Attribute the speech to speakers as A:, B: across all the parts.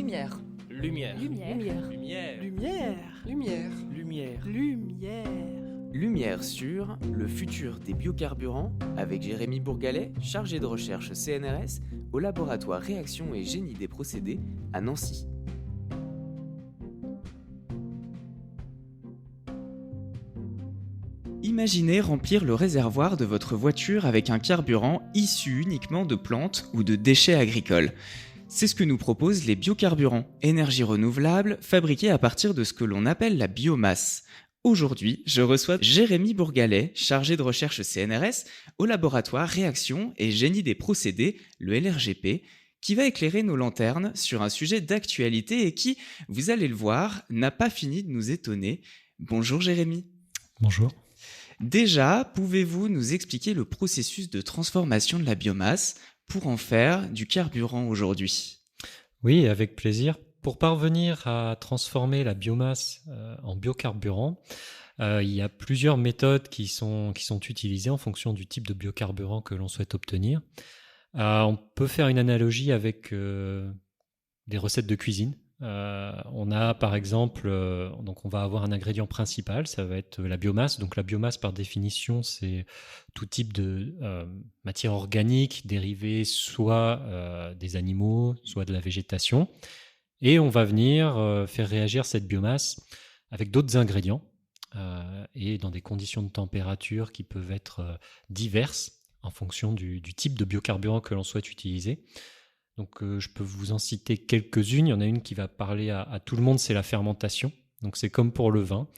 A: Lumière.
B: Lumière.
A: Lumière.
B: Lumière.
A: Lumière.
B: Lumière.
C: Lumière.
A: Lumière.
C: Lumière sur le futur des biocarburants avec Jérémy Bourgalet, chargé de recherche CNRS au laboratoire Réaction et Génie des procédés à Nancy. Imaginez remplir le réservoir de votre voiture avec un carburant issu uniquement de plantes ou de déchets agricoles. C'est ce que nous proposent les biocarburants, énergie renouvelable fabriquée à partir de ce que l'on appelle la biomasse. Aujourd'hui, je reçois Jérémy Bourgalet, chargé de recherche CNRS au laboratoire Réaction et Génie des procédés, le LRGP, qui va éclairer nos lanternes sur un sujet d'actualité et qui, vous allez le voir, n'a pas fini de nous étonner. Bonjour Jérémy.
D: Bonjour.
C: Déjà, pouvez-vous nous expliquer le processus de transformation de la biomasse pour en faire du carburant aujourd'hui ?
D: Oui, avec plaisir. Pour parvenir à transformer la biomasse en biocarburant, il y a plusieurs méthodes qui sont utilisées en fonction du type de biocarburant que l'on souhaite obtenir. On peut faire une analogie avec des recettes de cuisine. On a par exemple, donc on va avoir un ingrédient principal, ça va être la biomasse. Donc la biomasse par définition, c'est tout type de matière organique dérivée soit des animaux, soit de la végétation. Et on va venir faire réagir cette biomasse avec d'autres ingrédients et dans des conditions de température qui peuvent être diverses en fonction du type de biocarburant que l'on souhaite utiliser. Donc je peux vous en citer quelques-unes. Il y en a une qui va parler à tout le monde, c'est la fermentation. Donc c'est comme pour le vin,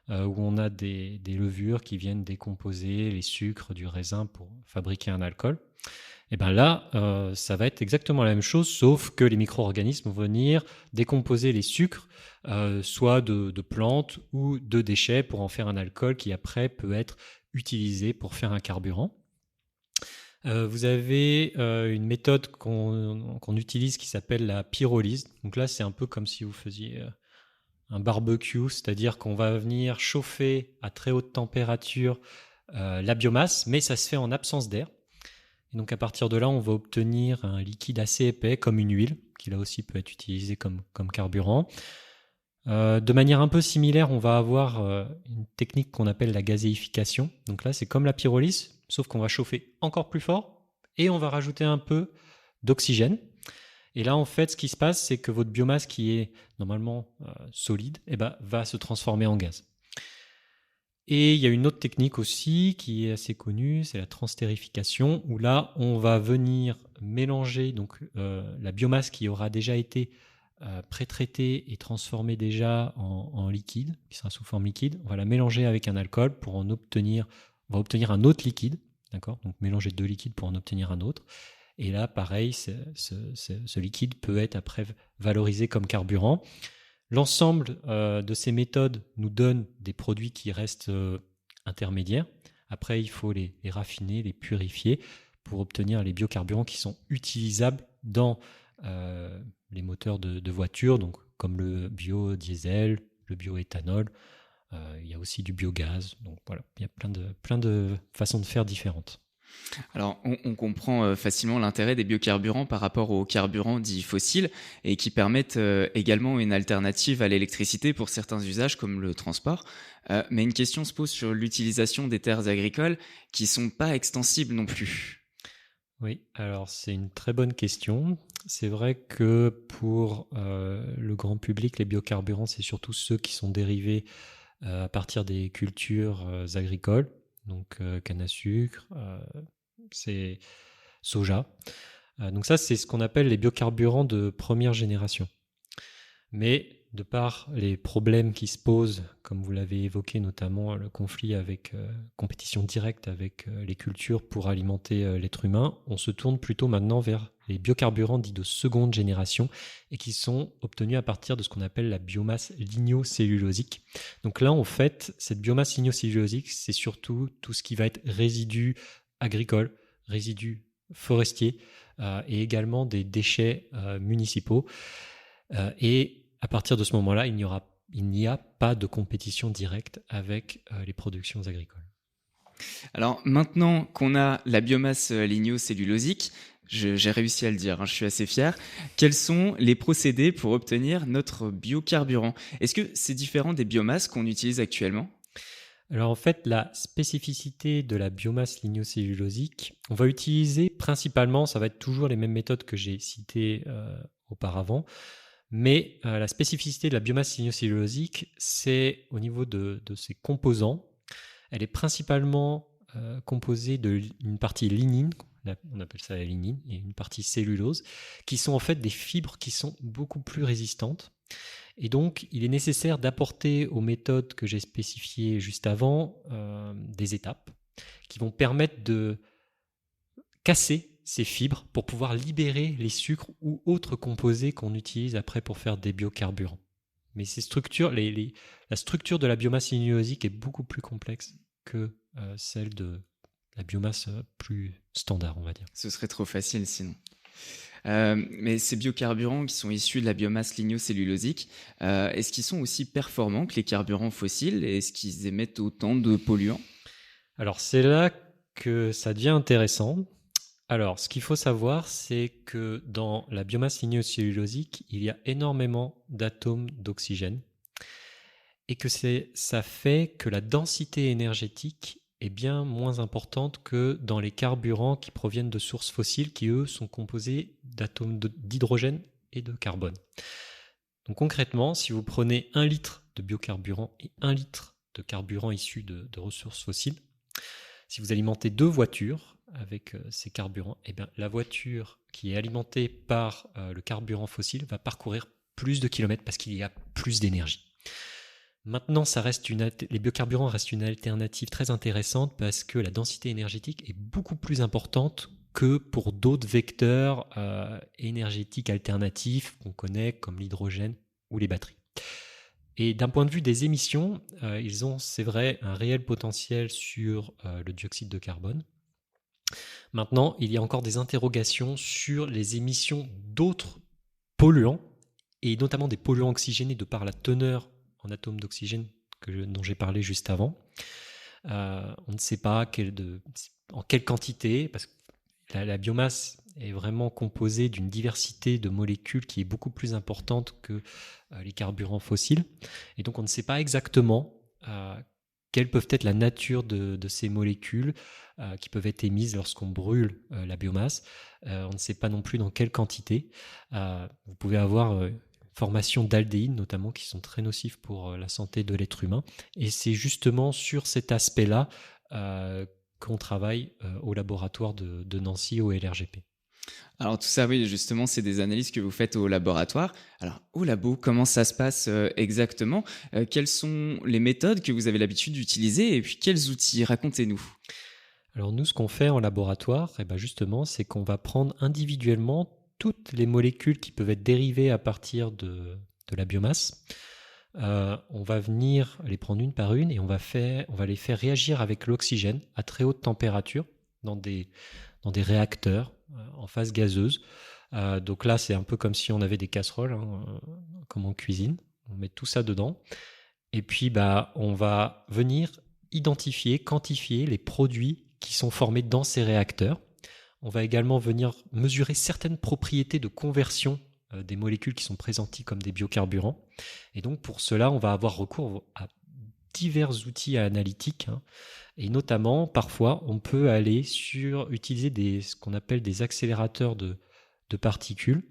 D: où on a des levures qui viennent décomposer les sucres du raisin pour fabriquer un alcool. Et bien là, ça va être exactement la même chose, sauf que les micro-organismes vont venir décomposer les sucres, soit de plantes ou de déchets pour en faire un alcool qui après peut être utilisé pour faire un carburant. Vous avez une méthode qu'on utilise qui s'appelle la pyrolyse. Donc là, c'est un peu comme si vous faisiez un barbecue, c'est-à-dire qu'on va venir chauffer à très haute température la biomasse, mais ça se fait en absence d'air. Et donc à partir de là, on va obtenir un liquide assez épais, comme une huile, qui là aussi peut être utilisé comme carburant. De manière un peu similaire, on va avoir une technique qu'on appelle la gazéification. Donc là, c'est comme la pyrolyse, sauf qu'on va chauffer encore plus fort et on va rajouter un peu d'oxygène. Et là, en fait, ce qui se passe, c'est que votre biomasse qui est normalement solide va se transformer en gaz. Et il y a une autre technique aussi qui est assez connue, c'est la transtérification, où là, on va venir mélanger donc, la biomasse qui aura déjà été pré-traitée et transformée déjà en liquide, qui sera sous forme liquide. On va la mélanger avec un alcool pour on va obtenir un autre liquide, d'accord ? Donc mélanger deux liquides pour en obtenir un autre. Et là, pareil, ce liquide peut être après valorisé comme carburant. L'ensemble de ces méthodes nous donne des produits qui restent intermédiaires. Après, il faut les raffiner, les purifier pour obtenir les biocarburants qui sont utilisables dans les moteurs de voitures, donc comme le biodiesel, le bioéthanol. Il y a aussi du biogaz. Donc voilà, il y a plein de façons de faire différentes.
C: Alors, on comprend facilement l'intérêt des biocarburants par rapport aux carburants dits fossiles et qui permettent également une alternative à l'électricité pour certains usages comme le transport. Mais une question se pose sur l'utilisation des terres agricoles qui ne sont pas extensibles non plus.
D: Oui, alors c'est une très bonne question. C'est vrai que pour le grand public, les biocarburants, c'est surtout ceux qui sont dérivés à partir des cultures agricoles. Donc canne à sucre, c'est soja. Donc ça, c'est ce qu'on appelle les biocarburants de première génération. Mais de par les problèmes qui se posent, comme vous l'avez évoqué, notamment le conflit avec compétition directe avec les cultures pour alimenter l'être humain, on se tourne plutôt maintenant vers les biocarburants dits de seconde génération et qui sont obtenus à partir de ce qu'on appelle la biomasse lignocellulosique. Donc là, en fait, cette biomasse lignocellulosique, c'est surtout tout ce qui va être résidus agricoles, résidus forestiers et également des déchets municipaux. Et à partir de ce moment-là, il n'y a pas de compétition directe avec les productions agricoles.
C: Alors maintenant qu'on a la biomasse lignocellulosique, J'ai réussi à le dire, hein, je suis assez fier. Quels sont les procédés pour obtenir notre biocarburant? Est-ce que c'est différent des biomasses qu'on utilise actuellement?
D: Alors en fait, la spécificité de la biomasse lignocellulosique, on va utiliser principalement, ça va être toujours les mêmes méthodes que j'ai citées auparavant, mais la spécificité de la biomasse lignocellulosique, c'est au niveau de ses composants. Elle est principalement composée d'une partie lignine, on appelle ça la lignine, et une partie cellulose, qui sont en fait des fibres qui sont beaucoup plus résistantes. Et donc, il est nécessaire d'apporter aux méthodes que j'ai spécifiées juste avant des étapes qui vont permettre de casser ces fibres pour pouvoir libérer les sucres ou autres composés qu'on utilise après pour faire des biocarburants. Mais ces structures, la structure de la biomasse lignosique est beaucoup plus complexe que celle de la biomasse plus standard, on va dire.
C: Ce serait trop facile sinon. Mais ces biocarburants qui sont issus de la biomasse lignocellulosique, est-ce qu'ils sont aussi performants que les carburants fossiles et est-ce qu'ils émettent autant de polluants?
D: Alors c'est là que ça devient intéressant. Alors ce qu'il faut savoir, c'est que dans la biomasse lignocellulosique, il y a énormément d'atomes d'oxygène et que ça fait que la densité énergétique est bien moins importante que dans les carburants qui proviennent de sources fossiles qui, eux, sont composés d'atomes d'hydrogène et de carbone. Donc concrètement, si vous prenez 1 litre de biocarburant et 1 litre de carburant issu de ressources fossiles, si vous alimentez 2 voitures avec ces carburants, eh bien, la voiture qui est alimentée par le carburant fossile va parcourir plus de kilomètres parce qu'il y a plus d'énergie. Maintenant, les biocarburants restent une alternative très intéressante parce que la densité énergétique est beaucoup plus importante que pour d'autres vecteurs énergétiques alternatifs qu'on connaît comme l'hydrogène ou les batteries. Et d'un point de vue des émissions, ils ont, c'est vrai, un réel potentiel sur le dioxyde de carbone. Maintenant, il y a encore des interrogations sur les émissions d'autres polluants, et notamment des polluants oxygénés de par la teneur en atomes d'oxygène dont j'ai parlé juste avant. On ne sait pas en quelle quantité, parce que la biomasse est vraiment composée d'une diversité de molécules qui est beaucoup plus importante que les carburants fossiles. Et donc on ne sait pas exactement quelle peut être la nature de ces molécules qui peuvent être émises lorsqu'on brûle la biomasse. On ne sait pas non plus dans quelle quantité. Vous pouvez avoir formation d'aldéhydes notamment qui sont très nocifs pour la santé de l'être humain. Et c'est justement sur cet aspect-là qu'on travaille au laboratoire de Nancy au LRGP.
C: Alors tout ça, oui, justement, c'est des analyses que vous faites au laboratoire. Alors au labo, comment ça se passe exactement? Quelles sont les méthodes que vous avez l'habitude d'utiliser et puis quels outils? Racontez-nous.
D: Alors nous, ce qu'on fait en laboratoire, justement, c'est qu'on va prendre individuellement toutes les molécules qui peuvent être dérivées à partir de la biomasse. On va venir les prendre une par une et on va les faire réagir avec l'oxygène à très haute température dans des réacteurs en phase gazeuse. Donc là, c'est un peu comme si on avait des casseroles, comme en cuisine. On met tout ça dedans. Et puis, on va venir identifier, quantifier les produits qui sont formés dans ces réacteurs. On va également venir mesurer certaines propriétés de conversion des molécules qui sont présentées comme des biocarburants. Et donc pour cela, on va avoir recours à divers outils analytiques. Et notamment, parfois, on peut aller utiliser ce qu'on appelle des accélérateurs de particules,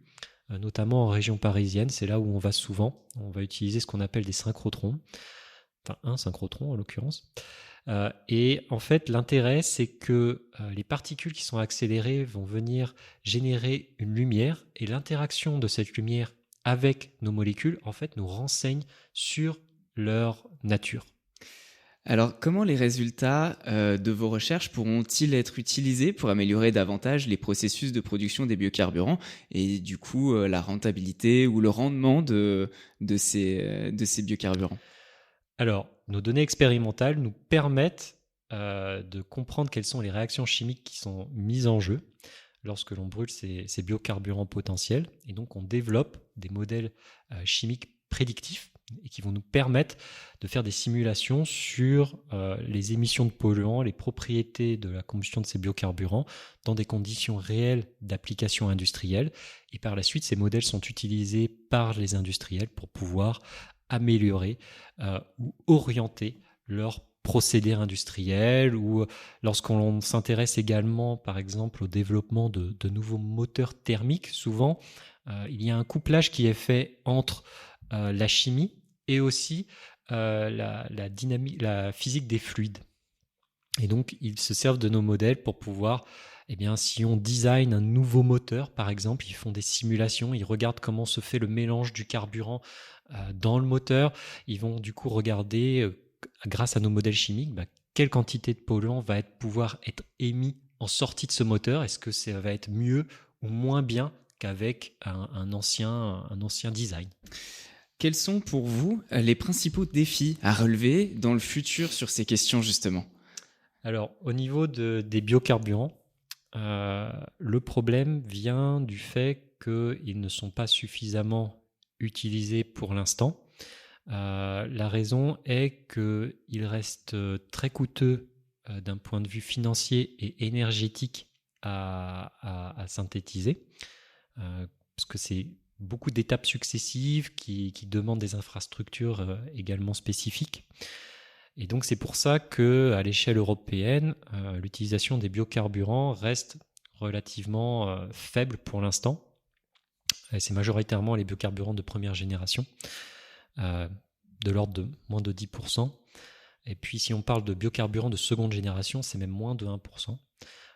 D: notamment en région parisienne. C'est là où on va souvent. On va utiliser ce qu'on appelle des synchrotrons, enfin un synchrotron en l'occurrence. Et en fait, l'intérêt, c'est que les particules qui sont accélérées vont venir générer une lumière et l'interaction de cette lumière avec nos molécules, en fait, nous renseigne sur leur nature.
C: Alors, comment les résultats de vos recherches pourront-ils être utilisés pour améliorer davantage les processus de production des biocarburants et du coup la rentabilité ou le rendement de ces biocarburants?
D: Alors, nos données expérimentales nous permettent de comprendre quelles sont les réactions chimiques qui sont mises en jeu lorsque l'on brûle ces biocarburants potentiels. Et donc, on développe des modèles chimiques prédictifs et qui vont nous permettre de faire des simulations sur les émissions de polluants, les propriétés de la combustion de ces biocarburants dans des conditions réelles d'application industrielle. Et par la suite, ces modèles sont utilisés par les industriels pour pouvoir améliorer ou orienter leur procédés industriels, ou lorsqu'on s'intéresse également, par exemple, au développement de nouveaux moteurs thermiques, souvent, il y a un couplage qui est fait entre la chimie et aussi la dynamique, la physique des fluides. Et donc, ils se servent de nos modèles pour pouvoir, eh bien, si on design un nouveau moteur, par exemple, ils font des simulations, ils regardent comment se fait le mélange du carburant dans le moteur. Ils vont du coup regarder, grâce à nos modèles chimiques, quelle quantité de polluants va pouvoir être émis en sortie de ce moteur. Est-ce que ça va être mieux ou moins bien qu'avec un ancien design?
C: Quels sont pour vous les principaux défis à relever dans le futur sur ces questions justement?
D: Alors, au niveau des biocarburants, le problème vient du fait qu'ils ne sont pas suffisamment utilisés pour l'instant. La raison est qu'il reste très coûteux d'un point de vue financier et énergétique à synthétiser, parce que c'est beaucoup d'étapes successives qui demandent des infrastructures également spécifiques. Et donc c'est pour ça qu'à l'échelle européenne, l'utilisation des biocarburants reste relativement faible pour l'instant. Et c'est majoritairement les biocarburants de première génération, de l'ordre de moins de 10%. Et puis si on parle de biocarburants de seconde génération, c'est même moins de 1%.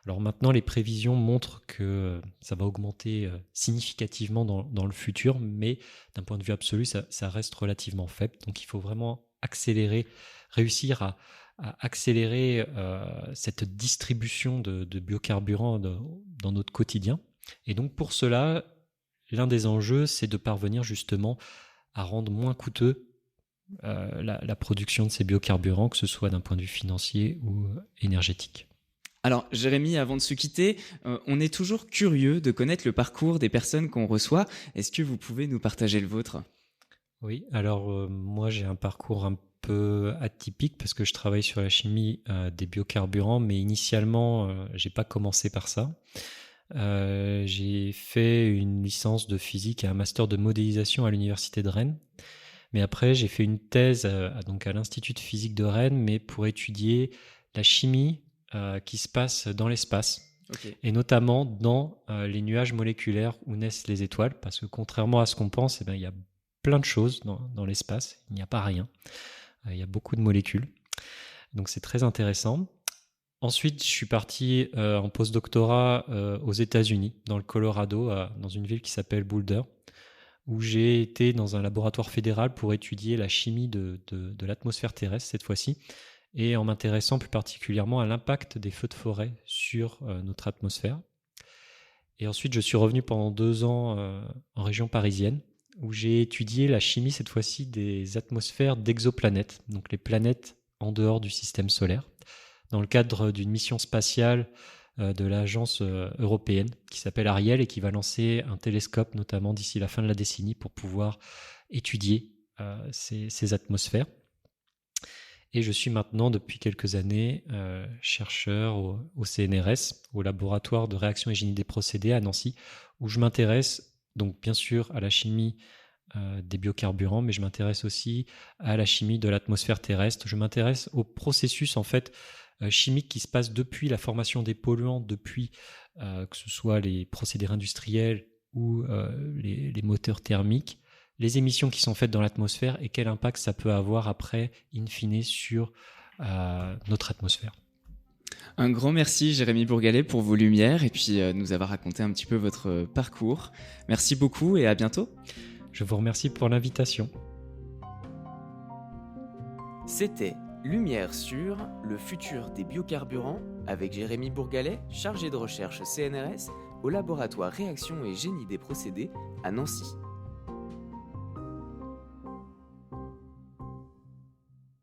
D: Alors maintenant, les prévisions montrent que ça va augmenter significativement dans le futur, mais d'un point de vue absolu, ça reste relativement faible. Donc il faut vraiment réussir à accélérer cette distribution de biocarburants dans notre quotidien. Et donc pour cela, l'un des enjeux, c'est de parvenir justement à rendre moins coûteux la production de ces biocarburants, que ce soit d'un point de vue financier ou énergétique.
C: Alors Jérémy, avant de se quitter, on est toujours curieux de connaître le parcours des personnes qu'on reçoit. Est-ce que vous pouvez nous partager le vôtre?
D: Oui, alors moi j'ai un parcours un peu atypique parce que je travaille sur la chimie des biocarburants, mais initialement j'ai pas commencé par ça. J'ai fait une licence de physique et un master de modélisation à l'université de Rennes. Mais après, j'ai fait une thèse donc à l'Institut de physique de Rennes, mais pour étudier la chimie qui se passe dans l'espace.
C: Okay.
D: Et notamment dans les nuages moléculaires où naissent les étoiles, parce que contrairement à ce qu'on pense, il y a plein de choses dans l'espace, il n'y a pas rien. Il y a beaucoup de molécules. Donc c'est très intéressant. Ensuite, je suis parti en postdoctorat aux États-Unis, dans le Colorado, dans une ville qui s'appelle Boulder, où j'ai été dans un laboratoire fédéral pour étudier la chimie de l'atmosphère terrestre cette fois-ci, et en m'intéressant plus particulièrement à l'impact des feux de forêt sur notre atmosphère. Et ensuite, je suis revenu pendant 2 ans en région parisienne, où j'ai étudié la chimie cette fois-ci des atmosphères d'exoplanètes, donc les planètes en dehors du système solaire, dans le cadre d'une mission spatiale de l'agence européenne qui s'appelle Ariel et qui va lancer un télescope notamment d'ici la fin de la décennie pour pouvoir étudier ces atmosphères. Et je suis maintenant depuis quelques années chercheur au CNRS, au laboratoire de réaction et génie des procédés à Nancy, où je m'intéresse donc bien sûr à la chimie des biocarburants, mais je m'intéresse aussi à la chimie de l'atmosphère terrestre. Je m'intéresse au processus en fait chimique qui se passe depuis la formation des polluants, depuis que ce soit les procédés industriels ou les moteurs thermiques, les émissions qui sont faites dans l'atmosphère et quel impact ça peut avoir après, in fine, sur notre atmosphère.
C: Un grand merci Jérémy Bourgalet pour vos lumières et puis nous avoir raconté un petit peu votre parcours. Merci beaucoup et à bientôt.
D: Je vous remercie pour l'invitation.
A: C'était Lumière sur le futur des biocarburants avec Jérémy Bourgalet, chargé de recherche CNRS au laboratoire Réaction et Génie des procédés à Nancy.